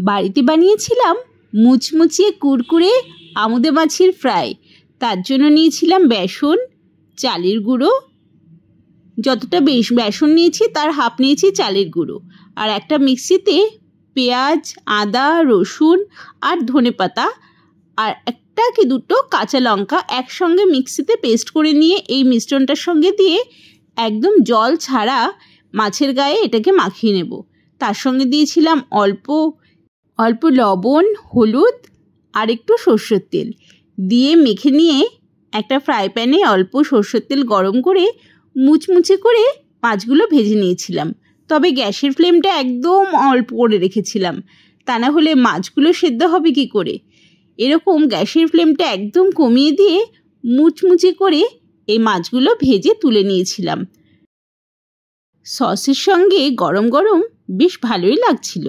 বাড়িতে বানিয়েছিলাম মুচমুচিয়ে কুরকুরে আমুদে মাছের ফ্রাই। তার জন্য নিয়েছিলাম বেসন, চালের গুঁড়ো, যতটা বেসন নিয়েছি তার হাফ নিয়েছি চালের গুঁড়ো, আর একটা মিক্সিতে পেঁয়াজ, আদা, রসুন আর ধনেপাতা আর একটা কি দুটো কাঁচা লঙ্কা একসঙ্গে মিক্সিতে পেস্ট করে নিয়ে এই মিশ্রণটার সঙ্গে দিয়ে একদম জল ছাড়া মাছের গায়ে এটাকে মাখিয়ে নেব। তার সঙ্গে দিয়েছিলাম অল্প অল্প লবণ, হলুদ আর একটু সরষের তেল দিয়ে মেখে নিয়ে একটা ফ্রাই প্যানে অল্প সরষের তেল গরম করে মুচমুচে করে মাছগুলো ভেজে নিয়েছিলাম। তবে গ্যাসের ফ্লেমটা একদম অল্প করে রেখেছিলাম, তা না হলে মাছগুলো সেদ্ধ হবে কি করে। এরকম গ্যাসের ফ্লেমটা একদম কমিয়ে দিয়ে মুচমুচে করে এই মাছগুলো ভেজে তুলে নিয়েছিলাম। সসের সঙ্গে গরম গরম বেশ ভালোই লাগছিল।